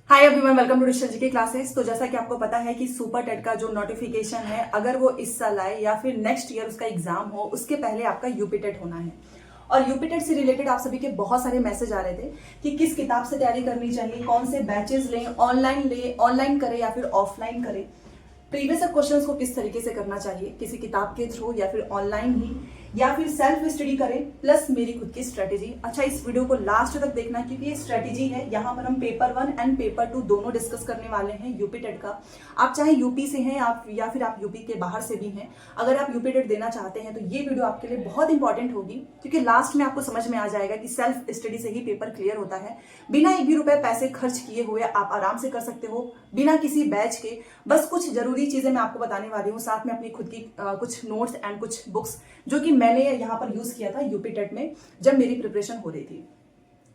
Hi everyone, welcome to digital GK classes. तो जैसा कि आपको पता है कि सुपर टेट का जो नोटिफिकेशन है, अगर वो इस साल आए या फिर नेक्स्ट ईयर उसका एग्जाम हो, उसके पहले आपका यूपी टेट होना है। और यूपी टेट से रिलेटेड आप सभी के बहुत सारे मैसेज आ रहे थे कि किस किताब से तैयारी करनी चाहिए, कौन से बैचेस लें, ऑनलाइन करें या फिर ऑफलाइन करें, प्रीवियस क्वेश्चंस को किस तरीके से करना चाहिए, किसी किताब के थ्रू या फिर ऑनलाइन ही या फिर सेल्फ स्टडी करें, प्लस मेरी खुद की स्ट्रेटेजी। अच्छा, इस वीडियो को लास्ट तक देखना क्योंकि ये स्ट्रेटेजी है। यहाँ पर हम पेपर 1 एंड पेपर 2 दोनों डिस्कस करने वाले हैं यूपी टेट का। आप चाहे यूपी से हैं आप या फिर आप यूपी के बाहर से भी हैं, अगर आप यूपी टेट देना चाहते हैं तो ये वीडियो आपके लिए बहुत इंपॉर्टेंट होगी, क्योंकि लास्ट में आपको समझ में आ जाएगा कि सेल्फ स्टडी से ही पेपर क्लियर होता है। बिना एक भी रुपए पैसे खर्च किए हुए आप आराम से कर सकते हो, बिना किसी बैच के। बस कुछ जरूरी चीजें मैं आपको बताने वाली हूँ, साथ में अपनी खुद की कुछ नोट्स एंड कुछ बुक्स जो कि मैंने यहाँ पर यूज किया था यूपी टेट में जब मेरी प्रिपरेशन हो रही थी।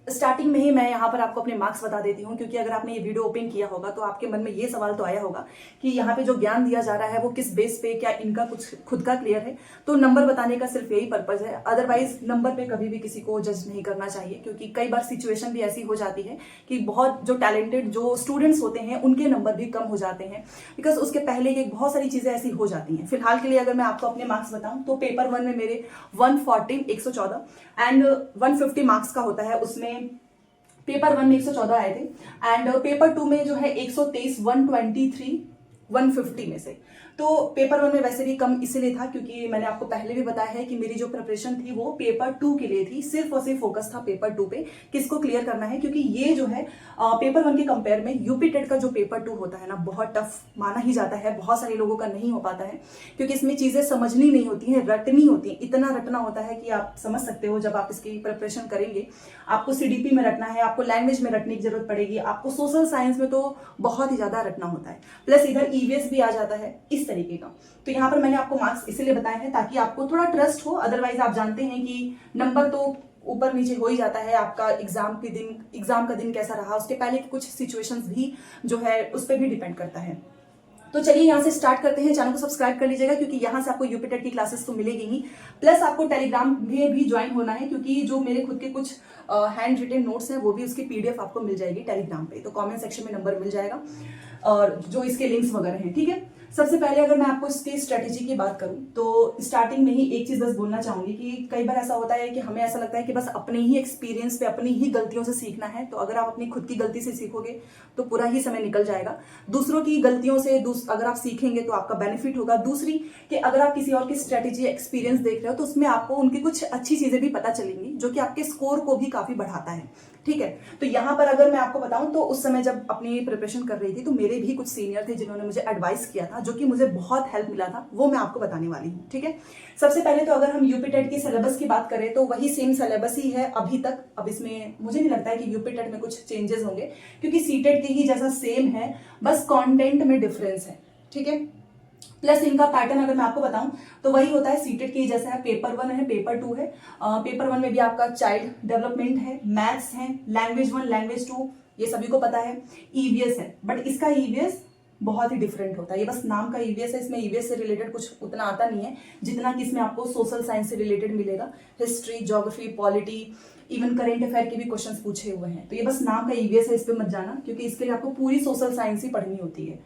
स्टार्टिंग में ही मैं यहाँ पर आपको अपने मार्क्स बता देती हूँ, क्योंकि अगर आपने ये वीडियो ओपन किया होगा तो आपके मन में ये सवाल तो आया होगा कि यहाँ पे जो ज्ञान दिया जा रहा है वो किस बेस पे, क्या इनका कुछ खुद का क्लियर है। तो नंबर बताने का सिर्फ यही पर्पज है, अदरवाइज नंबर पे कभी भी किसी को जज नहीं करना चाहिए, क्योंकि कई बार सिचुएशन भी ऐसी हो जाती है कि बहुत जो टैलेंटेड जो स्टूडेंट्स होते हैं उनके नंबर भी कम हो जाते हैं, बिकॉज उसके पहले की बहुत सारी चीजें ऐसी हो जाती हैं। फिलहाल के लिए अगर मैं आपको अपने मार्क्स बताऊं तो पेपर 1 में मेरे 114 एंड 150 मार्क्स का होता है, उसमें पेपर 1 में 114 आए थे एंड पेपर 2 में जो है 123, 123, 150 में से। तो पेपर 1 में वैसे भी कम इसलिए था क्योंकि मैंने आपको पहले भी बताया है कि मेरी जो प्रिपरेशन थी वो पेपर 2 के लिए थी, सिर्फ और सिर्फ फोकस था पेपर 2 पे, किसको क्लियर करना है। क्योंकि ये जो है पेपर 1 के कंपेयर में यूपी टेट का जो पेपर 2 होता है ना, बहुत टफ माना ही जाता है, बहुत सारे लोगों का नहीं हो पाता है, क्योंकि इसमें चीजें समझनी नहीं होती हैं, रटनी होती है। इतना रटना होता है कि आप समझ सकते हो, जब आप इसकी प्रिपरेशन करेंगे आपको सीडीपी में रटना है, आपको लैंग्वेज में रटने की जरूरत पड़ेगी, आपको सोशल साइंस में तो बहुत ही ज्यादा रटना होता है, प्लस इधर ईवीएस भी आ जाता है इस तरीके का। तो यहाँ पर मैंने आपको मार्क्स इसलिए बताए हैं ताकि आपको थोड़ा ट्रस्ट हो, अदरवाइज आप जानते हैं कि नंबर तो ऊपर नीचे हो ही जाता है। आपका एग्जाम का दिन कैसा रहा, उसके पहले की कुछ सिचुएशंस भी जो है उस पर भी डिपेंड करता है। तो चलिए यहाँ से स्टार्ट करते हैं। चैनल को सब्सक्राइब कर लीजिएगा क्योंकि यहाँ से आपको यूपी टेट की क्लासेस तो मिलेगी ही, प्लस आपको टेलीग्राम में भी ज्वाइन होना है, क्योंकि जो मेरे खुद के कुछ हैंड रिटेन नोट्स हैं वो भी उसकी पीडीएफ आपको मिल जाएगी टेलीग्राम पे। तो कमेंट सेक्शन में नंबर मिल जाएगा और जो इसके लिंक्स वगैरह हैं, ठीक है। सबसे पहले अगर मैं आपको इसकी स्ट्रेटेजी की बात करूं तो स्टार्टिंग में ही एक चीज बस बोलना चाहूंगी कि कई बार ऐसा होता है कि हमें ऐसा लगता है कि बस अपने ही एक्सपीरियंस पे, अपनी ही गलतियों से सीखना है। तो अगर आप अपनी खुद की गलती से सीखोगे तो पूरा ही समय निकल जाएगा। दूसरों की गलतियों से अगर आप सीखेंगे तो आपका बेनिफिट होगा। दूसरी कि अगर आप किसी और की स्ट्रेटेजी एक्सपीरियंस देख रहे हो तो उसमें आपको उनकी कुछ अच्छी चीजें भी पता चलेंगी, जो कि आपके स्कोर को भी काफी बढ़ाता है, ठीक है। तो यहाँ पर अगर मैं आपको बताऊं तो उस समय जब अपनी प्रिपरेशन कर रही थी तो मेरे भी कुछ सीनियर थे जिन्होंने मुझे एडवाइस किया था, जो कि मुझे बहुत हेल्प मिला था, वो मैं आपको बताने वाली हूँ, ठीक है। सबसे पहले तो अगर हम यूपी टेट की सिलेबस की बात करें तो वही सेम सिलेबस ही है अभी तक। अब इसमें मुझे नहीं लगता है कि यूपी टेट में कुछ चेंजेस होंगे, क्योंकि सीटेट की ही जैसा सेम है, बस कंटेंट में डिफरेंस है, ठीक है। प्लस इनका पैटर्न अगर मैं आपको बताऊं तो वही होता है सीटेट की जैसा है। पेपर 1 है, पेपर 2 है। पेपर 1 में भी आपका चाइल्ड डेवलपमेंट है, मैथ्स है, लैंग्वेज 1, लैंग्वेज 2, ये सभी को पता है। ईवीएस है, बट इसका ईवीएस बहुत ही डिफरेंट होता है। ये बस नाम का ईवीएस है, इसमें ईवीएस से रिलेटेड कुछ उतना आता नहीं है जितना कि इसमें आपको सोशल साइंस से रिलेटेड मिलेगा। History, geography, polity, even current affair के भी क्वेश्चंस पूछे हुए हैं। तो ये बस नाम का ईवीएस है, इस पे मत जाना, क्योंकि इसके लिए आपको पूरी सोशल साइंस ही पढ़नी होती है।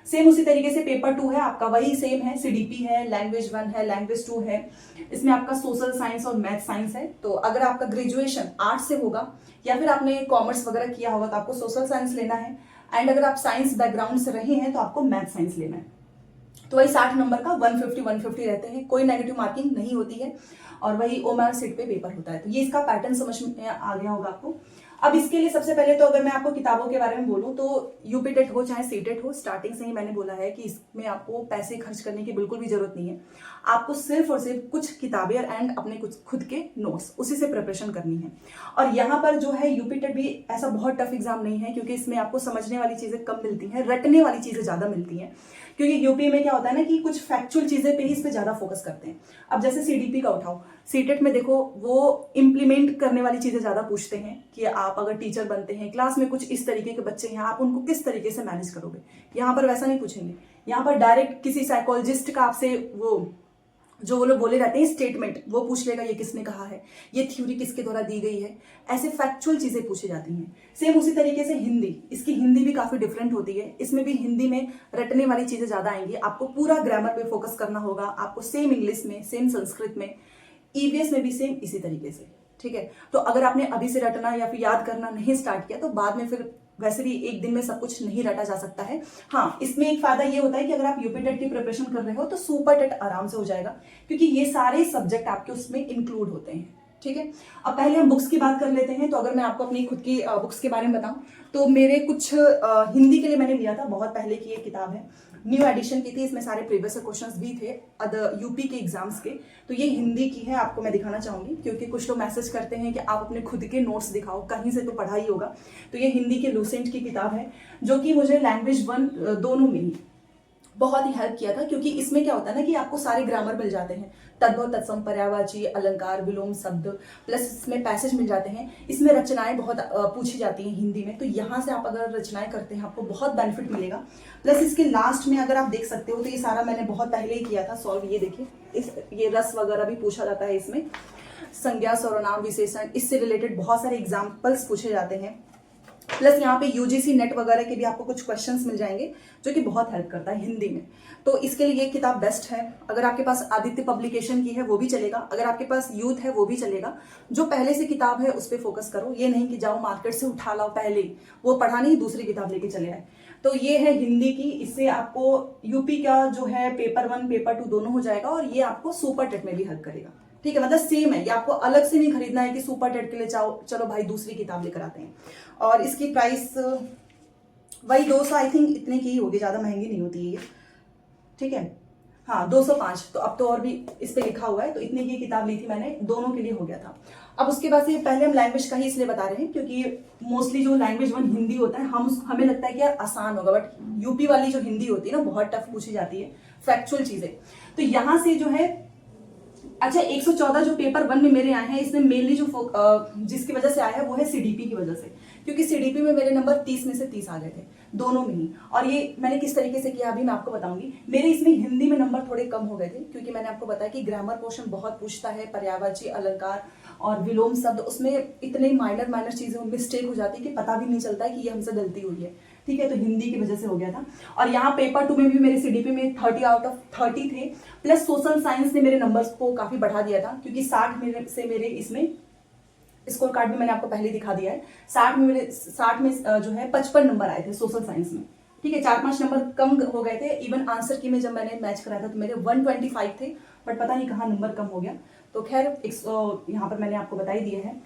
सेम उसी तरीके से पेपर 2 है आपका, वही सेम है, सीडीपी है, लैंग्वेज 1 है, लैंग्वेज 2 है। इसमें आपका सोशल साइंस और मैथ साइंस है। तो अगर आपका ग्रेजुएशन आर्ट्स से होगा या फिर आपने कॉमर्स वगैरह किया होगा तो आपको सोशल साइंस लेना है, एंड अगर आप साइंस बैकग्राउंड से रहे हैं तो आपको मैथ साइंस लेना है। तो वही 60 नंबर का 150 रहते हैं, कोई नेगेटिव मार्किंग नहीं होती है, और वही ओएमआर सीट पे पेपर होता है। तो ये इसका पैटर्न समझ में आ गया होगा आपको। अब इसके लिए सबसे पहले तो अगर मैं आपको किताबों के बारे में बोलूं तो यूपी टेट हो चाहे सीटेट हो, स्टार्टिंग से ही मैंने बोला है कि इसमें आपको पैसे खर्च करने की बिल्कुल भी जरूरत नहीं है। आपको सिर्फ और सिर्फ कुछ किताबें एंड अपने कुछ खुद के नोट्स, उसी से प्रिपरेशन करनी है। और यहाँ पर जो है यूपी टेट भी ऐसा बहुत टफ एग्जाम नहीं है, क्योंकि इसमें आपको समझने वाली चीजें कम मिलती हैं, रटने वाली चीजें ज्यादा मिलती हैं। क्योंकि यूपी में क्या होता है ना कि कुछ फैक्चुअल चीजें पे ही इस पे ज्यादा फोकस करते हैं। अब जैसे सीडीपी का उठाओ, सीटेट में देखो वो इंप्लीमेंट करने वाली चीजें ज्यादा पूछते हैं कि आप अगर टीचर बनते हैं, क्लास में कुछ इस तरीके के बच्चे हैं, आप उनको किस तरीके से मैनेज करोगे। यहाँ पर वैसा नहीं पूछेंगे, यहाँ पर डायरेक्ट किसी साइकोलॉजिस्ट का आपसे वो जो वो लोग बोले रहते हैं स्टेटमेंट, वो पूछ लेगा ये किसने कहा है, ये थ्योरी किसके द्वारा दी गई है, ऐसे फैक्चुअल चीजें पूछी जाती हैं। सेम उसी तरीके से हिंदी, इसकी हिंदी भी काफी डिफरेंट होती है। इसमें भी हिंदी में रटने वाली चीजें ज्यादा आएंगी, आपको पूरा ग्रामर पे फोकस करना होगा, आपको सेम इंग्लिश में, सेम संस्कृत में, ईवीएस में भी सेम इसी तरीके से, ठीक है। तो अगर आपने अभी से रटना या फिर याद करना नहीं स्टार्ट किया तो बाद में फिर वैसे भी एक दिन में सब कुछ नहीं रटा जा सकता है। हाँ, इसमें एक फायदा ये होता है कि अगर आप यूपी टेट की प्रिपरेशन कर रहे हो तो सुपर टेट आराम से हो जाएगा, क्योंकि ये सारे सब्जेक्ट आपके उसमें इंक्लूड होते हैं, ठीक है। अब पहले हम बुक्स की बात कर लेते हैं। तो अगर मैं आपको अपनी खुद की बुक्स के बारे में बताऊं तो मेरे कुछ हिंदी के लिए मैंने लिया था, बहुत पहले की एक किताब है, न्यू एडिशन की थी, इसमें सारे प्रीवियस क्वेश्चंस भी थे अदर यूपी के एग्जाम्स के। तो ये हिंदी की है, आपको मैं दिखाना चाहूंगी, क्योंकि कुछ लोग मैसेज करते हैं कि आप अपने खुद के नोट्स दिखाओ, कहीं से तो पढ़ा ही होगा। तो ये हिंदी के लूसेंट की किताब है, जो कि मुझे लैंग्वेज 1 दोनों में ही बहुत ही हेल्प किया था, क्योंकि इसमें क्या होता है ना कि आपको सारे ग्रामर मिल जाते हैं, तद्भव, तत्सम, पर्यायवाची, अलंकार, विलोम शब्द, प्लस इसमें पैसेज मिल जाते हैं। इसमें रचनाएं बहुत पूछी जाती हैं हिंदी में, तो यहाँ से आप अगर रचनाएं करते हैं आपको बहुत बेनिफिट मिलेगा। प्लस इसके लास्ट में अगर आप देख सकते हो तो ये सारा मैंने बहुत पहले ही किया था सॉल्व। ये देखिए, ये रस वगैरह भी पूछा जाता है इसमें, संज्ञा, सर्वनाम, विशेषण, इससे रिलेटेड बहुत सारे एग्जाम्पल्स पूछे जाते हैं। प्लस यहाँ पे यूजीसी नेट वगैरह के भी आपको कुछ क्वेश्चंस मिल जाएंगे, जो कि बहुत हेल्प करता है हिंदी में। तो इसके लिए ये किताब बेस्ट है। अगर आपके पास आदित्य पब्लिकेशन की है वो भी चलेगा, अगर आपके पास यूथ है वो भी चलेगा। जो पहले से किताब है उस पर फोकस करो, ये नहीं कि जाओ मार्केट से उठा लाओ पहले, वो पढ़ा नहीं दूसरी किताब लेके चले आए। तो ये है हिंदी की, इससे आपको यूपी का जो है पेपर 1 पेपर 2 दोनों हो जाएगा, और ये आपको सुपर टेट में भी हेल्प करेगा, ठीक है। मतलब सेम है, ये आपको अलग से नहीं खरीदना है कि सुपर टेट के लिए चलो भाई दूसरी किताब लेकर आते हैं। और इसकी प्राइस वही 200 आई थिंक इतने की ही होगी, ज्यादा महंगी नहीं होती है ये, ठीक है। हाँ 205, तो अब तो और भी इस पे लिखा हुआ है, तो इतने की किताब ली थी मैंने, दोनों के लिए हो गया था। अब उसके बाद से पहले हम लैंग्वेज का ही इसलिए बता रहे हैं क्योंकि मोस्टली जो लैंग्वेज 1 हिंदी होता है हमें लगता है कि यार आसान होगा, बट यूपी वाली जो हिंदी होती है ना बहुत टफ पूछी जाती है, फैक्चुअल चीजें। तो यहां से जो है, अच्छा 114 जो पेपर 1 में मेरे आए हैं, इसमें मेनली जो जिसकी वजह से आया है वो है सीडीपी की वजह से, क्योंकि सीडीपी में मेरे नंबर 30 में से 30 आ गए थे दोनों में ही। और ये मैंने किस तरीके से किया अभी मैं आपको बताऊंगी। मेरे इसमें हिंदी में नंबर थोड़े कम हो गए थे, क्योंकि मैंने आपको बताया कि ग्रामर पोर्शन बहुत पूछता है, पर्यायवाची, अलंकार और विलोम शब्द, उसमें इतने माइनर चीजें मिस्टेक हो जाती है कि पता भी नहीं चलता है कि ये हमसे गलती हुई है, ठीक है। तो हिंदी की वजह से हो गया था। और यहाँ पेपर 2 में भी मेरे सीडीपी में 30 आउट ऑफ 30 थे, प्लस सोशल साइंस ने मेरे नंबर्स को काफी बढ़ा दिया था, क्योंकि 60 से मेरे इसमें स्कोर कार्ड भी मैंने आपको पहले दिखा दिया है। 60 में जो है 55 नंबर आए थे सोशल साइंस में, ठीक है। 4-5 नंबर कम हो गए थे। इवन आंसर की में जब मैंने मैच कराया था तो मेरे 125 थे, बट पता नहीं कहाँ नंबर कम हो गया। तो खैर यहाँ पर मैंने आपको बता ही दिया है।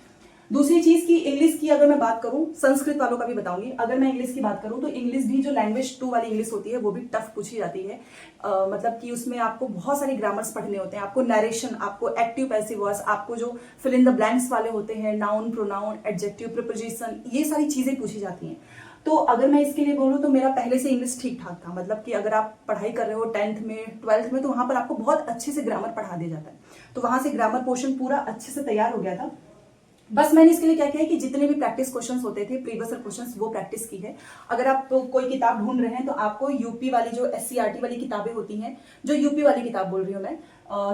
दूसरी चीज की इंग्लिश की अगर मैं बात करूं, संस्कृत वालों का भी बताऊंगी। अगर मैं इंग्लिश की बात करूं तो इंग्लिश भी जो लैंग्वेज 2 वाली इंग्लिश होती है वो भी टफ पूछी जाती है। मतलब कि उसमें आपको बहुत सारे ग्रामर्स पढ़ने होते हैं, आपको नरेशन, आपको एक्टिव पैसिव वॉइस, आपको जो फिल इन द ब्लैंक्स वाले होते हैं, नाउन, प्रोनाउन, एडजेक्टिव, प्रीपोजिशन, ये सारी चीजें पूछी जाती हैं। तो अगर मैं इसके लिए बोलूँ तो मेरा पहले से इंग्लिश ठीक ठाक था, मतलब कि अगर आप पढ़ाई कर रहे हो 10th में 12th में तो वहां पर आपको बहुत अच्छे से ग्रामर पढ़ा दिया जाता है, तो वहां से ग्रामर पोर्शन पूरा अच्छे से तैयार हो गया था। बस मैंने इसके लिए क्या किया है कि जितने भी प्रैक्टिस क्वेश्चंस होते थे, प्रीवियस क्वेश्चंस, वो प्रैक्टिस की है। अगर आप कोई किताब ढूंढ रहे हैं तो आपको यूपी वाली जो एससीईआरटी वाली किताबें होती हैं, जो यूपी वाली किताब बोल रही हूँ मैं,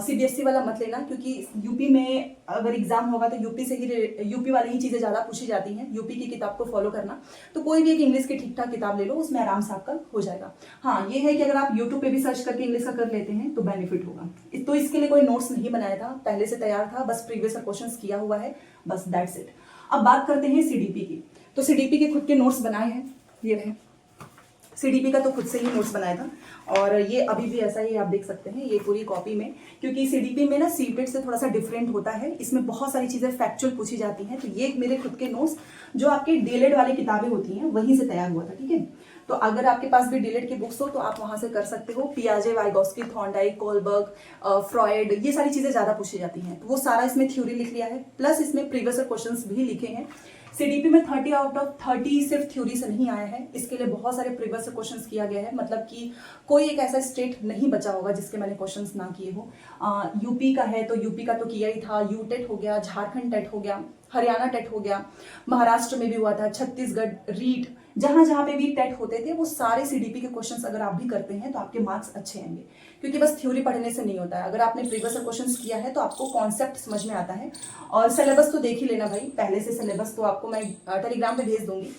सीबीएसई वाला मत लेना, क्योंकि यूपी में अगर एग्जाम होगा तो यूपी वाली ही चीजें ज्यादा पूछी जाती हैं। यूपी की किताब को फॉलो करना, तो कोई भी एक इंग्लिश की ठीक ठाक किताब ले लो, उसमें आराम से आपका हो जाएगा। हाँ ये है कि अगर आप यूट्यूब पे भी सर्च करके इंग्लिश का कर लेते हैं तो बेनिफिट होगा। तो इसके लिए कोई नोट्स नहीं बनाया था, पहले से तैयार था, बस प्रीवियस क्वेश्चंस किया हुआ है, बस दैट्स इट। अब बात करते हैं सीडीपी की। तो सीडीपी के खुद के नोट्स बनाए हैं, ये रहे। सीडीपी का तो खुद से ही नोट्स बनाया था, और ये अभी भी ऐसा ही आप देख सकते हैं, ये पूरी कॉपी में, क्योंकि सीडीपी में ना सीटेट से थोड़ा सा डिफरेंट होता है, इसमें बहुत सारी चीजें फैक्चुअल पूछी जाती हैं। तो ये मेरे खुद के नोट्स जो आपके डीएलएड वाली किताबें होती हैं वहीं से तैयार हुआ था, ठीक है। तो अगर आपके पास भी डीएलएड की बुक्स हो तो आप वहां से कर सकते हो। पियाजे, वाइगोस्की, थॉर्नडाइक, कोलबर्ग, फ्रॉयड, ये सारी चीजें ज्यादा पूछी जाती हैं, तो वो सारा इसमें थ्योरी लिख लिया है, प्लस इसमें प्रीवियस क्वेश्चंस भी लिखे हैं। सीडीपी में 30 आउट ऑफ 30 सिर्फ थ्योरी से नहीं आया है, इसके लिए बहुत सारे प्रीवियस क्वेश्चंस किया गया है। मतलब कि कोई एक ऐसा स्टेट नहीं बचा होगा जिसके मैंने क्वेश्चंस ना किए हो। यूपी का है तो यूपी का तो किया ही था, यू टेट हो गया, झारखंड टेट हो गया, हरियाणा टेट हो गया, महाराष्ट्र में भी हुआ था, छत्तीसगढ़, रीट, जहां जहां पे भी टेट होते थे वो सारे सीडीपी के क्वेश्चंस अगर आप भी करते हैं तो आपके मार्क्स अच्छे आएंगे, क्योंकि बस थ्योरी पढ़ने से नहीं होता है। अगर आपने प्रीवियस क्वेश्चंस किया है तो आपको कॉन्सेप्ट समझ में आता है। और सिलेबस तो देख ही लेना भाई, पहले से सिलेबस तो आपको मैं टेलीग्राम पे भेज दूंगी।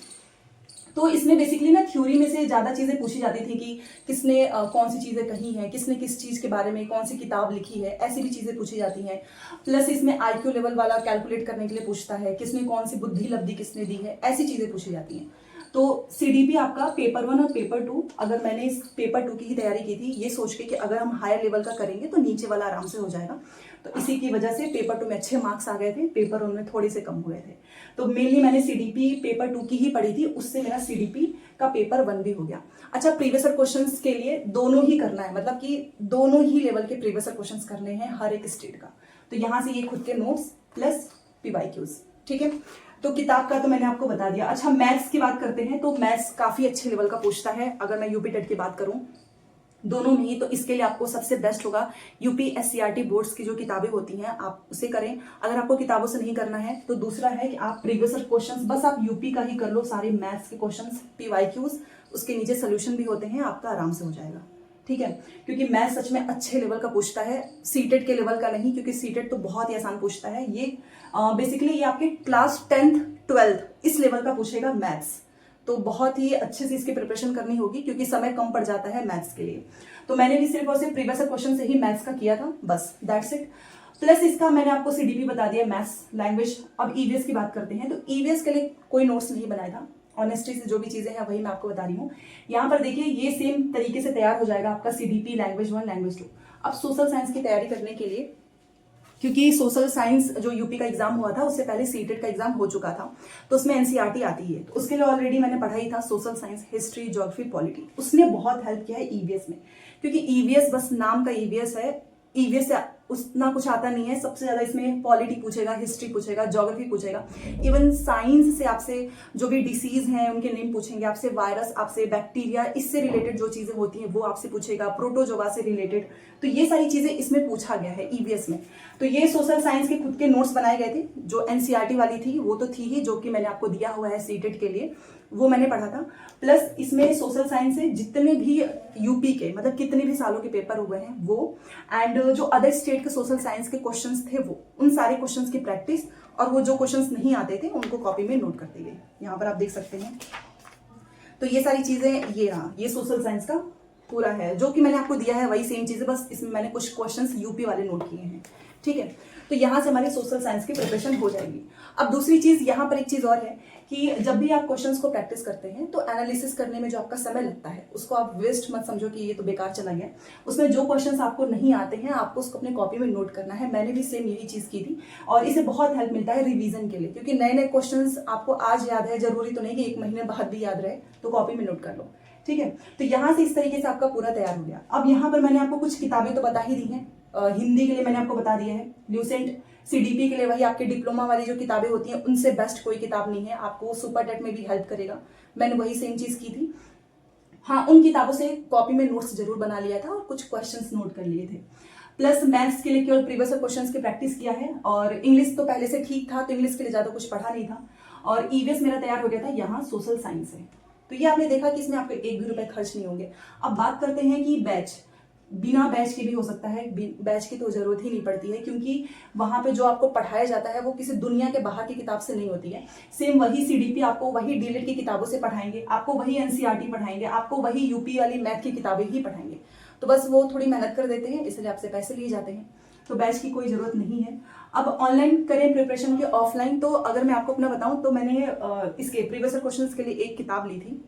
तो इसमें बेसिकली ना थ्योरी में से ज्यादा चीजें पूछी जाती थी कि किसने कौन सी चीजें कही हैं, किसने किस चीज के बारे में कौन सी किताब लिखी है, ऐसी भी चीजें पूछी जाती हैं। प्लस इसमें आईक्यू लेवल वाला कैलकुलेट करने के लिए पूछता है, किसने कौन सी बुद्धि लब्धि किसने दी है, ऐसी चीजें पूछी जाती हैं। तो सीडीपी आपका पेपर 1 और पेपर 2, अगर मैंने इस पेपर 2 की ही तैयारी की थी ये सोच के कि अगर हम हायर लेवल का करेंगे तो नीचे वाला आराम से हो जाएगा, तो इसी की वजह से पेपर 2 में अच्छे मार्क्स आ गए थे, पेपर 1 में थोड़े से कम हुए थे। तो मेनली मैंने सीडीपी पेपर 2 की ही पढ़ी थी, उससे मेरा सीडीपी का पेपर 1 भी हो गया। अच्छा, प्रीवियस क्वेश्चंस के लिए दोनों ही करना है, मतलब कि दोनों ही लेवल के प्रीवियस क्वेश्चंस करने हैं हर एक स्टेट का। तो यहां से ये खुद के नोट्स प्लस पीवाईक्यूज, ठीक है। तो किताब का तो मैंने आपको बता दिया। अच्छा, मैथ्स की बात करते हैं तो मैथ्स काफी अच्छे लेवल का पूछता है। अगर मैं यूपी टेट की बात करूं दोनों में ही, तो इसके लिए आपको सबसे बेस्ट होगा यूपी एससीईआरटी बोर्ड्स की जो किताबें होती हैं आप उसे करें। अगर आपको किताबों से नहीं करना है तो दूसरा है कि आप प्रीवियस क्वेश्चंस बस आप यूपी का ही कर लो, सारे मैथ्स के क्वेश्चंस पीवाईक्यूज, उसके नीचे सोल्यूशन भी होते हैं, आपका आराम से हो जाएगा, ठीक है। क्योंकि मैथ्स सच में अच्छे लेवल का पूछता है, सीटेट के लेवल का नहीं, क्योंकि सीटेट तो बहुत ही आसान पूछता है। ये बेसिकली ये आपके क्लास 10th 12th इस लेवल का पूछेगा मैथ्स, तो बहुत ही अच्छे से इसकी प्रिपरेशन करनी होगी क्योंकि समय कम पड़ जाता है मैथ्स के लिए। तो मैंने भी सिर्फ और सिर्फ प्रीवियस क्वेश्चन से ही मैथ्स का किया था, बस दैट्स इट। प्लस इसका मैंने आपको सीडीपी बता दिया, मैथ्स लैंग्वेज। अब ईवीएस की बात करते हैं, तो ईवीएस के लिए कोई नोट्स नहीं बनाया था, ऑनेस्टी से जो भी चीजें हैं वही मैं आपको बता रही हूँ। यहाँ पर देखिए ये सेम तरीके से तैयार हो जाएगा आपका सीडीपी लैंग्वेज 1 लैंग्वेज 2। अब सोशल साइंस की तैयारी करने के लिए, क्योंकि सोशल साइंस जो यूपी का एग्जाम हुआ था उससे पहले सीटेट का एग्जाम हो चुका था, तो उसमें एनसीईआरटी आती है, तो उसके लिए ऑलरेडी मैंने पढ़ाई था social science, history, geography, polity. उसने बहुत हेल्प किया है ईवीएस में, क्योंकि ईवीएस बस नाम का ईवीएस है, ईवीएस से उतना कुछ आता नहीं है। सबसे ज्यादा इसमें पॉलिटी पूछेगा, हिस्ट्री पूछेगा, ज्योग्राफी पूछेगा, इवन साइंस से आपसे जो भी डिसीज हैं उनके नेम पूछेंगे आपसे, वायरस, आपसे बैक्टीरिया, इससे रिलेटेड जो चीजें होती हैं वो आपसे पूछेगा, प्रोटोजोआ से रिलेटेड, तो ये सारी चीजें इसमें पूछा गया है ईवीएस में। तो ये सोशल साइंस के खुद के नोट्स बनाए गए थे, जो एनसीईआरटी वाली थी वो तो थी ही, जो कि मैंने आपको दिया हुआ है सीटेट के लिए, वो मैंने पढ़ा था। प्लस इसमें सोशल साइंस से जितने भी यूपी के, मतलब कितने भी सालों के पेपर हुए हैं वो, एंड जो अदर स्टेट के सोशल साइंस के क्वेश्चंस थे वो, उन सारे क्वेश्चंस की प्रैक्टिस, और वो जो क्वेश्चंस नहीं आते थे उनको कॉपी में नोट करते गए, यहाँ पर आप देख सकते हैं। तो ये सारी चीजें, ये रहा, ये सोशल साइंस का पूरा है, जो कि मैंने आपको दिया है वही सेम चीजें, बस इसमें मैंने कुछ क्वेश्चंस यूपी वाले नोट किए हैं, ठीक है। तो यहाँ से हमारी सोशल साइंस की प्रिपरेशन हो जाएगी। अब दूसरी चीज, यहाँ पर एक चीज और है कि जब भी आप क्वेश्चंस को प्रैक्टिस करते हैं तो एनालिसिस करने में जो आपका समय लगता है उसको आप वेस्ट मत समझो कि ये तो बेकार चला गया। उसमें जो क्वेश्चंस आपको नहीं आते हैं आपको उसको अपने कॉपी में नोट करना है। मैंने भी सेम यही चीज की थी, और इसे बहुत हेल्प मिलता है रिवीजन के लिए, क्योंकि नए नए क्वेश्चंस आपको आज याद है, जरूरी तो नहीं कि 1 महीने बाद भी याद रहे, तो कॉपी में नोट कर लो, ठीक है। तो यहाँ से इस तरीके से आपका पूरा तैयार हो गया। अब यहाँ पर मैंने आपको कुछ किताबें तो बता ही दी हैं। हिंदी के लिए मैंने आपको बता दिया है ल्यूसेंट, सीडीपी के लिए वही आपके डिप्लोमा वाली जो किताबें होती हैं उनसे बेस्ट कोई किताब नहीं है, आपको सुपर टेट में भी हेल्प करेगा। मैंने वही सेम चीज की थी। हाँ, उन किताबों से कॉपी में नोट्स जरूर बना लिया था और कुछ क्वेश्चंस नोट कर लिए थे। प्लस मैथ्स के लिए केवल प्रीवियस क्वेश्चंस की प्रैक्टिस किया है, और इंग्लिश तो पहले से ठीक था तो इंग्लिश के लिए ज्यादा कुछ पढ़ा नहीं था, और ईवीएस मेरा तैयार हो गया था। यहाँ सोशल साइंस है, तो ये आपने देखा कि इसमें आपके 1 भी रुपए खर्च नहीं होंगे। अब बात करते हैं कि बैच, बिना बैच के भी हो सकता है, बैच की तो जरूरत ही नहीं पड़ती है, क्योंकि वहां पे जो आपको पढ़ाया जाता है वो किसी दुनिया के बाहर की किताब से नहीं होती है। सेम वही सीडीपी आपको वही डीएलएड की किताबों से पढ़ाएंगे, आपको वही एनसीईआरटी पढ़ाएंगे, आपको वही यूपी वाली मैथ की किताबें ही पढ़ाएंगे। तो बस वो थोड़ी मेहनत कर देते हैं, इसलिए आपसे पैसे लिए जाते हैं, तो बैच की कोई जरूरत नहीं है। अब ऑनलाइन करें प्रिपरेशन के ऑफलाइन, तो अगर मैं आपको अपना बताऊं तो मैंने इसके प्रीवियस क्वेश्चंस के लिए एक किताब ली थी,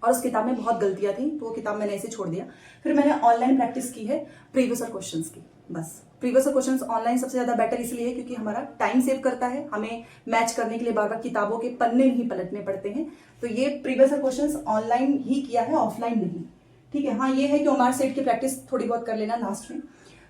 और उस किताब में बहुत गलतियां थी, तो वो किताब मैंने ऐसे छोड़ दिया। फिर मैंने ऑनलाइन प्रैक्टिस की है प्रीवियस क्वेश्चंस की, बस। प्रीवियस क्वेश्चंस ऑनलाइन सबसे ज्यादा बेटर इसलिए है क्योंकि हमारा टाइम सेव करता है, हमें मैच करने के लिए बार बार किताबों के पन्ने नहीं पलटने पड़ते हैं। तो ये प्रीवियस क्वेश्चंस ऑनलाइन ही किया है, ऑफलाइन नहीं, ठीक है। हाँ, ये है कि ओमार सेट की प्रैक्टिस थोड़ी बहुत कर लेना लास्ट में।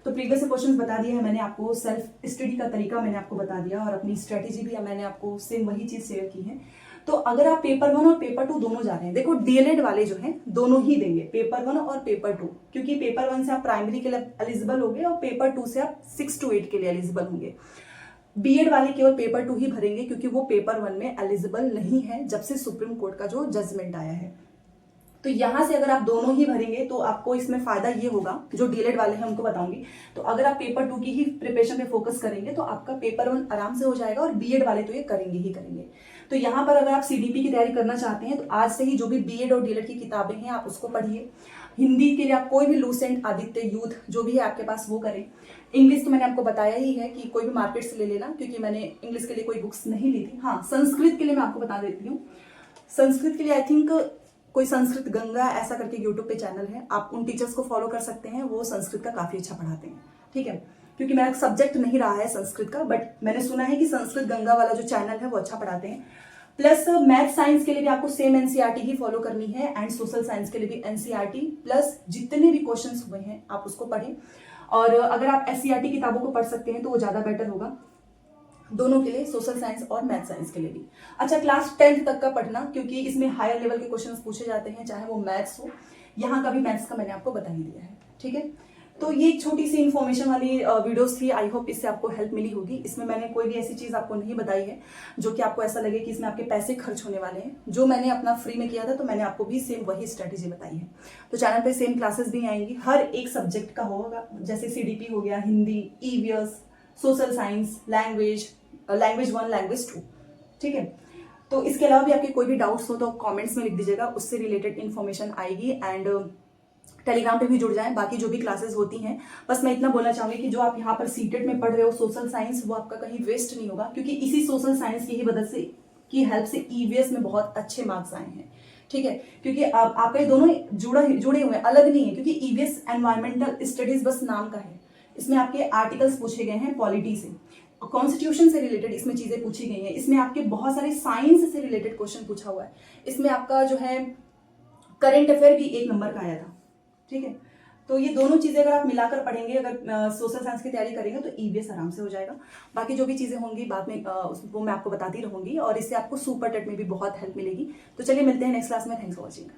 तो प्रीवियस क्वेश्चंस बता दिए हैं मैंने आपको, सेल्फ स्टडी का तरीका मैंने आपको बता दिया, और अपनी स्ट्रेटेजी भी मैंने आपको सेम वही चीज शेयर की है। तो अगर आप पेपर 1 और पेपर 2 दोनों जा रहे हैं, देखो डीएलएड वाले जो हैं दोनों ही देंगे, पेपर 1 और पेपर 2, क्योंकि पेपर 1 से आप प्राइमरी के लिए एलिजिबल होंगे और पेपर 2 से आप 6 to 8 के लिए एलिजिबल होंगे। बीएड वाले केवल पेपर 2 ही भरेंगे क्योंकि वो पेपर 1 में एलिजिबल नहीं है जब से सुप्रीम कोर्ट का जो जजमेंट आया है। तो यहां से अगर आप दोनों ही भरेंगे तो आपको इसमें फायदा ये होगा, जो डीएलएड वाले हैं उनको बताऊंगी। तो अगर आप पेपर 2 की ही प्रिपरेशन पे फोकस करेंगे तो आपका पेपर 1 आराम से हो जाएगा, और बीएड वाले तो ये करेंगे ही करेंगे। तो यहाँ पर अगर आप सीडीपी की तैयारी करना चाहते हैं तो आज से ही जो भी बीएड और डीएलएड की किताबें हैं आप उसको पढ़िए। हिंदी के लिए आप कोई भी लूसेंट, आदित्य, यूथ जो भी है आपके पास वो करें। इंग्लिश तो मैंने आपको बताया ही है कि कोई भी मार्केट से ले लेना, क्योंकि मैंने इंग्लिश के लिए कोई बुक्स नहीं ली थी। हाँ, संस्कृत के लिए मैं आपको बता देती हूँ। संस्कृत के लिए आई थिंक कोई संस्कृत गंगा ऐसा करके यूट्यूब पे चैनल है, आप उन टीचर्स को फॉलो कर सकते हैं, वो संस्कृत का काफी अच्छा पढ़ाते हैं। ठीक है, क्योंकि मेरा सब्जेक्ट नहीं रहा है संस्कृत का, बट मैंने सुना है कि संस्कृत गंगा वाला जो चैनल है वो अच्छा पढ़ाते हैं। प्लस मैथ साइंस के लिए भी आपको सेम एनसीईआरटी ही फॉलो करनी है, एंड सोशल साइंस के लिए भी एनसीईआरटी प्लस जितने भी क्वेश्चंस हुए हैं आप उसको पढ़ें। और अगर आप एससीईआरटी किताबों को पढ़ सकते हैं तो वो ज्यादा बेटर होगा, दोनों के लिए, सोशल साइंस और मैथ साइंस के लिए भी। अच्छा, क्लास 10th तक का पढ़ना, क्योंकि इसमें हायर लेवल के क्वेश्चंस पूछे जाते हैं, चाहे वो मैथ्स हो, यहाँ का भी मैथ्स का मैंने आपको बता ही दिया है। ठीक है, तो ये एक छोटी सी इन्फॉर्मेशन वाली वीडियोस थी। आई होप इससे आपको हेल्प मिली होगी। इसमें मैंने कोई भी ऐसी चीज आपको नहीं बताई है जो कि आपको ऐसा लगे कि इसमें आपके पैसे खर्च होने वाले हैं। जो मैंने अपना फ्री में किया था तो मैंने आपको भी सेम वही स्ट्रेटेजी बताई है। तो चैनल पे सेम क्लासेस भी आएंगी, हर एक सब्जेक्ट का होगा, जैसे सीडीपी हो गया, Hindi, EVS, social science, language 1, language 2। ठीक है, तो इसके अलावा भी आपके कोई भी डाउट्स हो तो कमेंट्स में लिख दीजिएगा, उससे रिलेटेड इन्फॉर्मेशन आएगी। एंड टेलीग्राम पे भी जुड़ जाएं, बाकी जो भी क्लासेस होती हैं। बस मैं इतना बोलना चाहूंगी कि जो आप यहाँ पर सीटेट में पढ़ रहे हो सोशल साइंस, वो आपका कहीं वेस्ट नहीं होगा, क्योंकि इसी सोशल साइंस की ही मदद से, की हेल्प से ईवीएस में बहुत अच्छे मार्क्स आए हैं। ठीक है, क्योंकि आपके दोनों जुड़े हुए, अलग नहीं है, क्योंकि ईवीएस एनवायरमेंटल स्टडीज बस नाम का है। इसमें आपके आर्टिकल्स पूछे गए हैं पॉलिटी से, कॉन्स्टिट्यूशन से रिलेटेड इसमें चीजें पूछी गई हैं। इसमें आपके बहुत सारे साइंस से रिलेटेड क्वेश्चन पूछा हुआ है। इसमें आपका जो है करंट अफेयर भी 1 नंबर का आया था। ठीक है, तो ये दोनों चीजें अगर आप मिलाकर पढ़ेंगे, अगर सोशल साइंस की तैयारी करेंगे तो ईवीएस आराम से हो जाएगा। बाकी जो भी चीजें होंगी बाद में वो मैं आपको बताती रहूंगी, और इससे आपको सुपर टेट में भी बहुत हेल्प मिलेगी। तो चलिए मिलते हैं नेक्स्ट क्लास में। Thanks for watching.